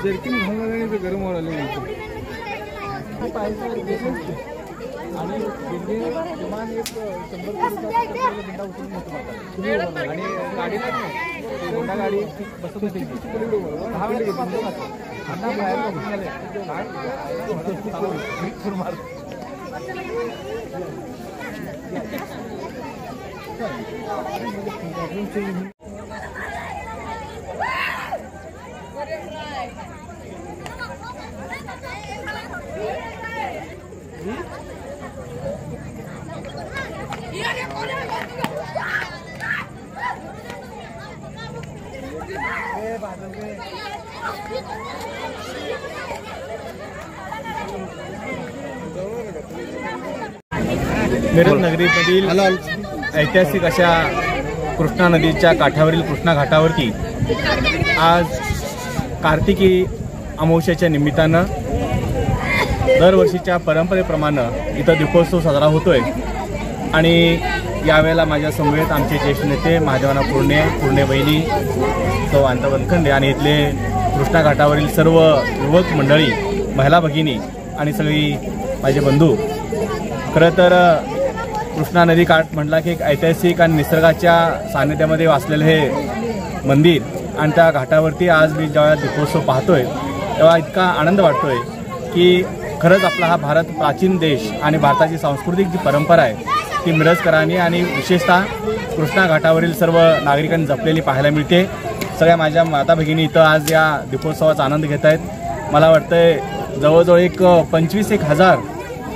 Jerkin घालणारे ते गरम व्हायला लागले आणि किमान एक 100 घंटा उचलून होतो आणि गाडीला होंडा गाडी बसत होती 10 मिनिट आता बाहेर मिरज नगरीमधील ऐतिहासिक अशा कृष्णा नदीच्या काठावरील कृष्णा घाटावरती आज कार्तिकी अमावस्येच्या निमित्तानं दरवर्षीच्या परंपरेप्रमाणे इथं दीपोत्सव साजरा होतोय आणि यावेळेला माझ्या समवेत आमचे ज्येष्ठ नेते महादेवाना पूर्णे बहिणी सौ अनिता वनखंडे आणि इथले कृष्णा घाटावरील सर्व युवक मंडळी महिला भगिनी आणि सगळी माझे बंधू। खरं तर कृष्णा नदी काठ म्हटला की एक ऐतिहासिक आणि निसर्गाच्या सानिध्यामध्ये वासलेलं हे मंदिर आणि त्या घाटावरती आज मी जेव्हा दीपोत्सव पाहतोय तेव्हा इतका आनंद वाटतोय की खरंच आपला हा भारत प्राचीन देश आणि भारताची सांस्कृतिक जी परंपरा आहे ती मिरजकरांनी आणि विशेषतः कृष्णा घाटावरील सर्व नागरिकांनी जपलेली पाहायला मिळते। सगळ्या माझ्या माता भगिनी इथं आज या दीपोत्सवाचा आनंद घेत आहेत। मला वाटतंय जवळजवळ एक 25,000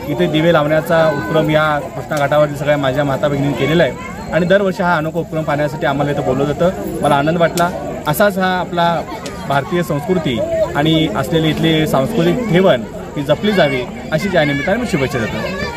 इथे दिवे लावण्याचा उपक्रम या कृष्णा घाटावरील सगळ्या माझ्या माता भगिनींनी केलेला आहे आणि दरवर्षी हा अनोखा उपक्रम पाहण्यासाठी आम्हाला इथं बोलवलं जातं। मला आनंद वाटला। असाच हा आपला भारतीय संस्कृती आणि असलेली इथली सांस्कृतिक ठेवण ही जपली जावी अशी या निमित्ताने मी शुभेच्छा देतो।